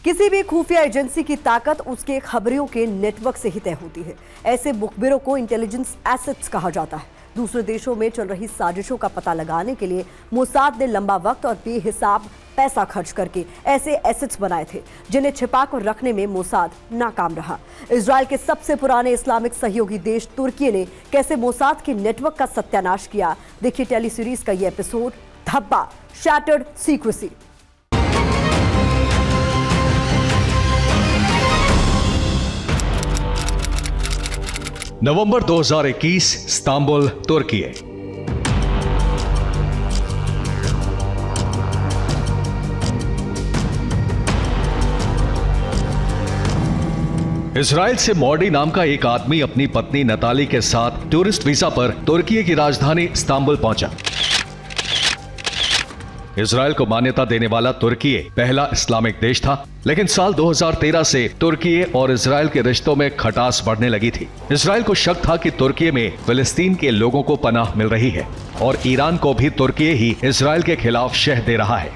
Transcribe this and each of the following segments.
किसी भी खुफिया एजेंसी की ताकत उसके खबरियों के नेटवर्क से ही तय होती है। ऐसे मुखबिरों को इंटेलिजेंस एसेट्स कहा जाता है। दूसरे देशों में चल रही साजिशों का पता लगाने के लिए मोसाद ने लंबा वक्त और बेहिसाब पैसा खर्च करके ऐसे एसेट्स बनाए थे, जिन्हें छिपाकर रखने में मोसाद नाकाम रहा। इजराइल के सबसे पुराने इस्लामिक सहयोगी देश तुर्की ने कैसे मोसाद के नेटवर्क का सत्यानाश किया, देखिए टेली सीरीज का ये एपिसोड धब्बा, शैटर्ड सीक्रेसी। नवंबर 2021, इस्तांबुल, तुर्की। इजराइल से मॉडी नाम का एक आदमी अपनी पत्नी नताली के साथ टूरिस्ट वीजा पर तुर्की की राजधानी इस्तांबुल पहुंचा। इजराइल को मान्यता देने वाला तुर्की पहला इस्लामिक देश था, लेकिन साल 2013 से तुर्की और इजराइल के रिश्तों में खटास बढ़ने लगी थी। इजराइल को शक था कि तुर्की में फिलिस्तीन के लोगों को पनाह मिल रही है और ईरान को भी तुर्की ही इजराइल के खिलाफ शह दे रहा है।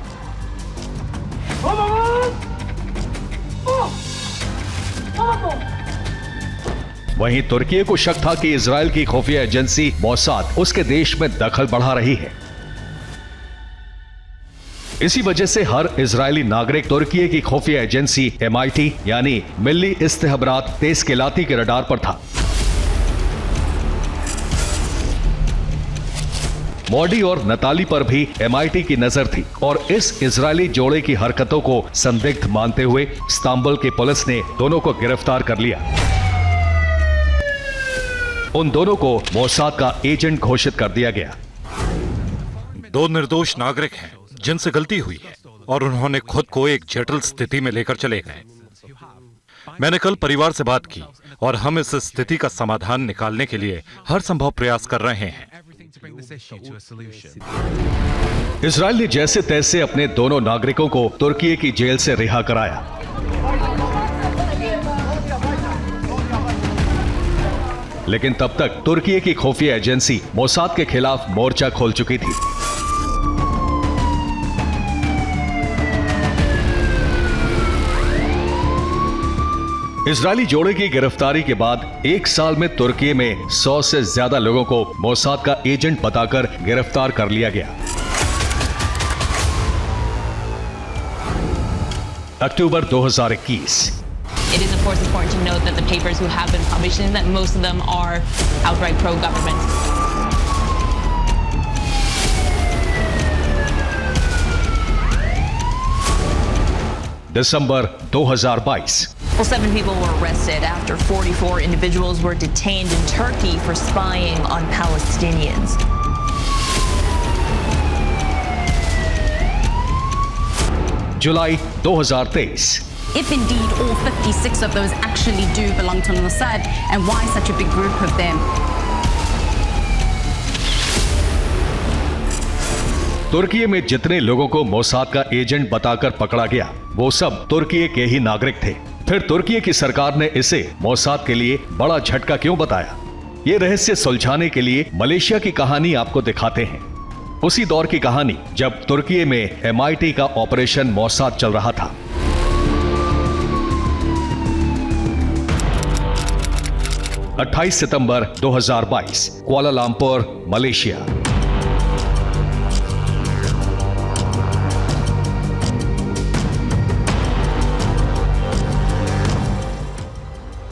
वहीं तुर्की को शक था कि इजराइल की खुफिया एजेंसी मोसाद उसके देश में दखल बढ़ा रही है। इसी वजह से हर इजरायली नागरिक तुर्की की खुफिया एजेंसी MIT यानी मिल्ली इस्तेहबारात तेस्केलाती के रडार पर था। मॉडी और नताली पर भी MIT की नजर थी और इस इजरायली जोड़े की हरकतों को संदिग्ध मानते हुए इस्तांबुल की पुलिस ने दोनों को गिरफ्तार कर लिया। उन दोनों को मोसाद का एजेंट घोषित कर दिया गया। दो निर्दोष नागरिक हैं जिनसे गलती हुई है और उन्होंने खुद को एक जटिल स्थिति में लेकर चले गए। मैंने कल परिवार से बात की और हम इस स्थिति का समाधान निकालने के लिए हर संभव प्रयास कर रहे हैं। इजराइल ने जैसे तैसे अपने दोनों नागरिकों को तुर्की की जेल से रिहा कराया। लेकिन तब तक तुर्की की खुफिया एजेंसी मोसाद के खिलाफ मोर्चा खोल चुकी थी। इजरायली जोड़े की गिरफ्तारी के बाद एक साल में तुर्की में 100 से ज्यादा लोगों को मोसाद का एजेंट बताकर गिरफ्तार कर लिया गया। अक्टूबर 2021। It is of course important to note that the papers who have been published, that most of them are outright pro-government. December 2022। Well, 7 people were arrested after 44 individuals were detained in Turkey for spying on Palestinians. July 2023। If indeed all 56 of those actually do belong to Mossad, and why such a big group of them? तुर्की में जितने लोगों को Mossad का agent बताकर पकड़ा गया, वो सब तुर्की के ही नागरिक थे। फिर तुर्की की सरकार ने इसे मोसाद के लिए बड़ा झटका क्यों बताया? ये रहस्य सुलझाने के लिए मलेशिया की कहानी आपको दिखाते हैं। उसी दौर की कहानी जब तुर्की में MIT का ऑपरेशन मोसाद चल रहा था। – 28 सितंबर 2022, कुआलालंपुर, मलेशिया।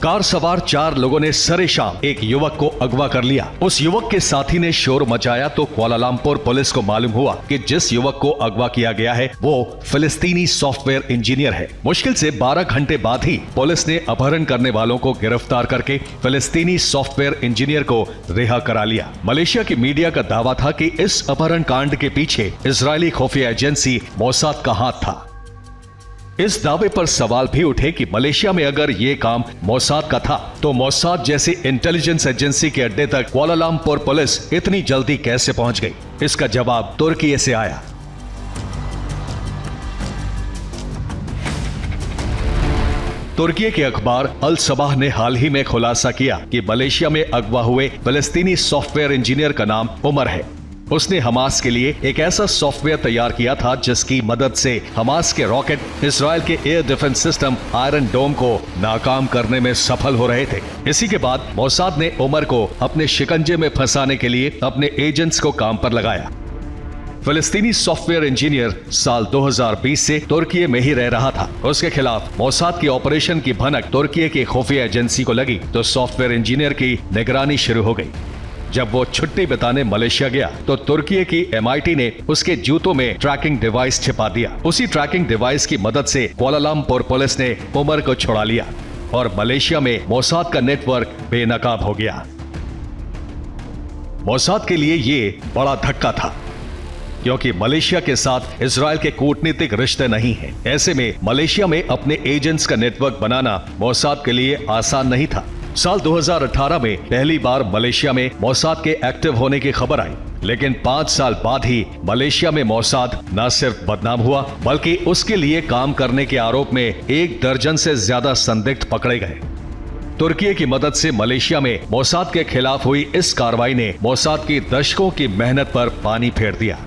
कार सवार 4 लोगों ने सरेशाम एक युवक को अगवा कर लिया। उस युवक के साथी ने शोर मचाया तो कुआलालंपुर पुलिस को मालूम हुआ कि जिस युवक को अगवा किया गया है वो फिलिस्तीनी सॉफ्टवेयर इंजीनियर है। मुश्किल से 12 घंटे बाद ही पुलिस ने अपहरण करने वालों को गिरफ्तार करके फिलिस्तीनी सॉफ्टवेयर इंजीनियर को रिहा करा लिया। मलेशिया की मीडिया का दावा था कि इस अपहरण कांड के पीछे इजरायली खुफिया एजेंसी मोसाद का हाथ था। इस दावे पर सवाल भी उठे कि मलेशिया में अगर ये काम मोसाद का था तो मोसाद जैसी इंटेलिजेंस एजेंसी के अड्डे तक कुआलालंपुर पुलिस इतनी जल्दी कैसे पहुंच गई? इसका जवाब तुर्की से आया। तुर्की के अखबार अल सबाह ने हाल ही में खुलासा किया कि मलेशिया में अगवा हुए फिलिस्तीनी सॉफ्टवेयर इंजीनियर का नाम उमर है। उसने हमास के लिए एक ऐसा सॉफ्टवेयर तैयार किया था जिसकी मदद से हमास के रॉकेट इजराइल के एयर डिफेंस सिस्टम आयरन डोम को नाकाम करने में सफल हो रहे थे। इसी के बाद मोसाद ने उमर को अपने शिकंजे में फंसाने के लिए अपने एजेंट्स को काम पर लगाया। फिलिस्तीनी सॉफ्टवेयर इंजीनियर साल 2020 से तुर्की में ही रह रहा था। उसके खिलाफ मोसाद की ऑपरेशन की भनक तुर्की की खुफिया एजेंसी को लगी तो सॉफ्टवेयर इंजीनियर की निगरानी शुरू हो गई। जब वो छुट्टी बिताने मलेशिया गया तो तुर्की की MIT ने उसके जूतों में ट्रैकिंग डिवाइस छिपा दिया। उसी ट्रैकिंग डिवाइस की मदद से कुआलालंपुर पुलिस ने उमर को छुड़ा लिया और मलेशिया में मोसाद का नेटवर्क बेनकाब हो गया। मोसाद के लिए ये बड़ा धक्का था क्योंकि मलेशिया के साथ इजराइल के कूटनीतिक रिश्ते नहीं हैं। ऐसे में मलेशिया में अपने एजेंट्स का नेटवर्क बनाना मोसाद के लिए आसान नहीं था। साल 2018 में पहली बार मलेशिया में मोसाद के एक्टिव होने की खबर आई, लेकिन 5 साल बाद ही मलेशिया में मोसाद न सिर्फ बदनाम हुआ बल्कि उसके लिए काम करने के आरोप में 1 दर्जन से ज्यादा संदिग्ध पकड़े गए। तुर्की की मदद से मलेशिया में मोसाद के खिलाफ हुई इस कार्रवाई ने मोसाद की दशकों की मेहनत पर पानी फेर दिया।